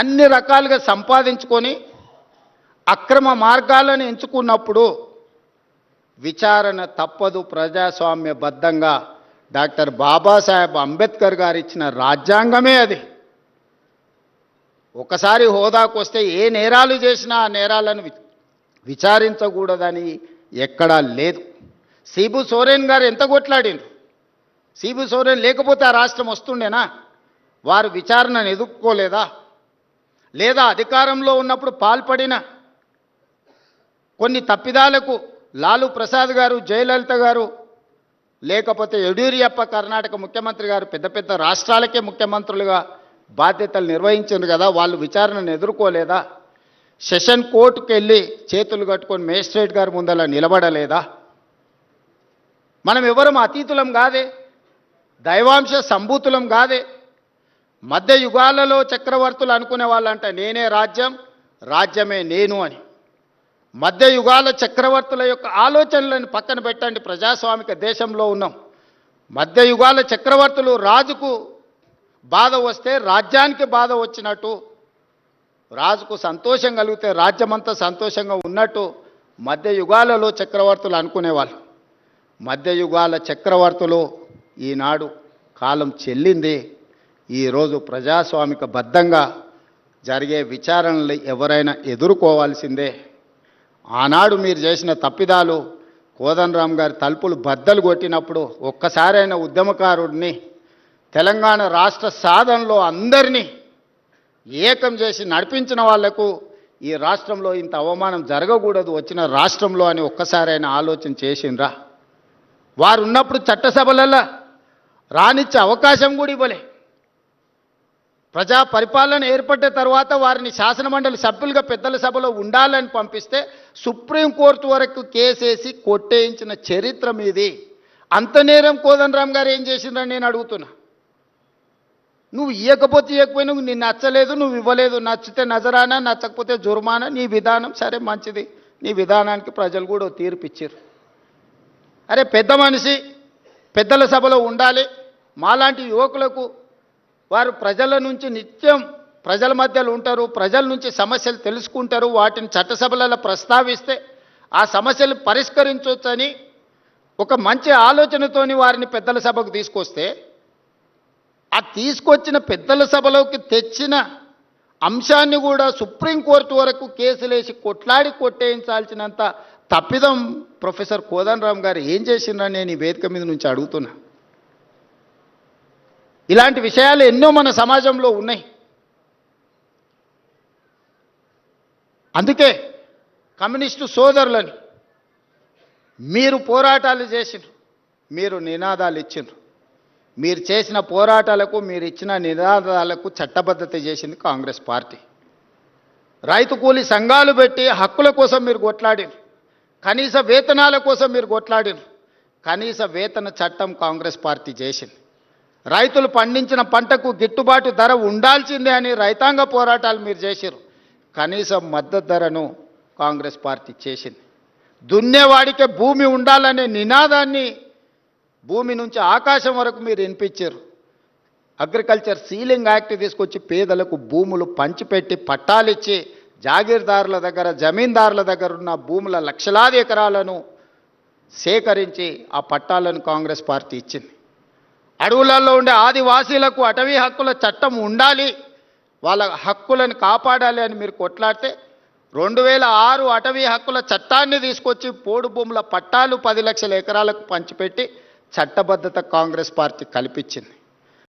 అన్ని రకాలుగా సంపాదించుకొని అక్రమ మార్గాలను ఎంచుకున్నప్పుడు విచారణ తప్పదు. ప్రజాస్వామ్యబద్ధంగా డాక్టర్ బాబాసాహెబ్ అంబేద్కర్ గారు ఇచ్చిన రాజ్యాంగమే అది. ఒకసారి హోదాకు వస్తే ఏ నేరాలు చేసినా ఆ నేరాలను విచారించకూడదని ఎక్కడా లేదు. సిబు సోరెన్ గారు ఎంత కొట్లాడిండ్రు. సిబు సోరెన్ లేకపోతే ఆ రాష్ట్రం వస్తుండేనా? వారు విచారణను ఎదుర్కోలేదా? లేదా అధికారంలో ఉన్నప్పుడు పాల్పడిన కొన్ని తప్పిదాలకు లాలూ ప్రసాద్ గారు, జయలలిత గారు, లేకపోతే యడ్యూరప్ప కర్ణాటక ముఖ్యమంత్రి గారు పెద్ద పెద్ద రాష్ట్రాలకే ముఖ్యమంత్రులుగా బాధ్యతలు నిర్వహించారు కదా, వాళ్ళు విచారణను ఎదుర్కోలేదా? సెషన్ కోర్టుకు వెళ్ళి చేతులు కట్టుకొని మేజిస్ట్రేట్ గారి ముందలా నిలబడలేదా? మనం ఎవరం అతీతులం కాదే, దైవాంశ సంభూతులం కాదే. మధ్య యుగాలలో చక్రవర్తులు అనుకునే వాళ్ళంట నేనే రాజ్యం, రాజ్యమే నేను అని. మధ్య యుగాల చక్రవర్తుల యొక్క ఆలోచనలను పక్కన పెట్టండి. ప్రజాస్వామిక దేశంలో ఉన్నాం. మధ్య యుగాల చక్రవర్తులు రాజుకు బాధ వస్తే రాజ్యానికి బాధ వచ్చినట్టు, రాజుకు సంతోషం కలిగితే రాజ్యమంతా సంతోషంగా ఉన్నట్టు మధ్య యుగాలలో చక్రవర్తులు అనుకునేవాళ్ళు. మధ్య యుగాల చక్రవర్తులు ఈనాడు కాలం చెల్లింది. ఈరోజు ప్రజాస్వామిక బద్ధంగా జరిగే విచారణలు ఎవరైనా ఎదుర్కోవాల్సిందే. ఆనాడు మీరు చేసిన తప్పిదాలు, కోదండరామ్ గారి తలుపులు బద్దలు కొట్టినప్పుడు ఒక్కసారైన ఉద్యమకారుడిని, తెలంగాణ రాష్ట్ర సాధనలో అందరినీ ఏకం చేసి నడిపించిన వాళ్లకు ఈ రాష్ట్రంలో ఇంత అవమానం జరగకూడదు వచ్చిన రాష్ట్రంలో అని ఒక్కసారైనా ఆలోచన చేసిండ్రా? వారు ఉన్నప్పుడు చట్టసభలలో రానిచ్చే అవకాశం కూడా ఇవ్వలే. ప్రజా పరిపాలన ఏర్పడ్డ తర్వాత వారిని శాసనమండలి సభ్యులుగా పెద్దల సభలో ఉండాలని పంపిస్తే సుప్రీంకోర్టు వరకు కేసేసి కొట్టేయించిన చరిత్ర మీది. అంత నేరం కోదండరామ్ గారు ఏం చేసిండ్రని నేను అడుగుతున్నా. నువ్వు ఇవ్వకపోతే ఇవ్వకపోయినా నిన్ను నచ్చలేదు, నువ్వు ఇవ్వలేదు, నచ్చితే నజరానా, నచ్చకపోతే జుర్మానా, నీ విధానం సరే మంచిది, నీ విధానానికి ప్రజలు కూడా తీర్పు ఇచ్చారు. అరే పెద్ద మనిషి పెద్దల సభలో ఉండాలి. మాలాంటి యువకులకు వారు ప్రజల నుంచి నిత్యం ప్రజల మధ్యలో ఉంటారు, ప్రజల నుంచి సమస్యలు తెలుసుకుంటారు, వాటిని చట్టసభలలో ప్రస్తావిస్తే ఆ సమస్యలు పరిష్కరించవచ్చని ఒక మంచి ఆలోచనతోని వారిని పెద్దల సభకు తీసుకొస్తే, ఆ తీసుకొచ్చిన పెద్దల సభలోకి తెచ్చిన అంశాన్ని కూడా సుప్రీంకోర్టు వరకు కేసులేసి కొట్లాడి కొట్టేయించాల్సినంత తప్పిదం ప్రొఫెసర్ కోదండరామ్ గారు ఏం చేసిండ్రని నేను ఈ వేదిక మీద నుంచి అడుగుతున్నా. ఇలాంటి విషయాలు ఎన్నో మన సమాజంలో ఉన్నాయి. అందుకే కమ్యూనిస్టు సోదరులని మీరు పోరాటాలు చేసిండ్రు, మీరు నినాదాలు ఇచ్చిండ్రు. మీరు చేసిన పోరాటాలకు, మీరు ఇచ్చిన నినాదాలకు చట్టబద్ధత చేసింది కాంగ్రెస్ పార్టీ. రైతు కూలీ సంఘాలు పెట్టి హక్కుల కోసం మీరు కొట్లాడిరు, కనీస వేతనాల కోసం మీరు కొట్లాడిరు. కనీస వేతన చట్టం కాంగ్రెస్ పార్టీ చేసింది. రైతులు పండించిన పంటకు గిట్టుబాటు ధర ఉండాల్సిందే అని రైతాంగ పోరాటాలు మీరు చేశారు. కనీస మద్దతు ధరను కాంగ్రెస్ పార్టీ చేసింది. దున్నేవాడికే భూమి ఉండాలనే నినాదాన్ని భూమి నుంచి ఆకాశం వరకు మీరు వినిపించారు. అగ్రికల్చర్ సీలింగ్ యాక్ట్ తీసుకొచ్చి పేదలకు భూములు పంచిపెట్టి పట్టాలిచ్చి జాగీర్దారుల దగ్గర, జమీందారుల దగ్గర ఉన్న భూముల లక్షలాది ఎకరాలను సేకరించి ఆ పట్టాలను కాంగ్రెస్ పార్టీ ఇచ్చింది. అడవులలో ఉండే ఆదివాసీలకు అటవీ హక్కుల చట్టం ఉండాలి, వాళ్ళ హక్కులను కాపాడాలి అని మీరు కొట్లాడితే 2006 అటవీ హక్కుల చట్టాన్ని తీసుకొచ్చి పోడు భూముల పట్టాలు 10 లక్షల ఎకరాలకు పంచిపెట్టి చట్టబద్ధత కాంగ్రెస్ పార్టీ కల్పించింది.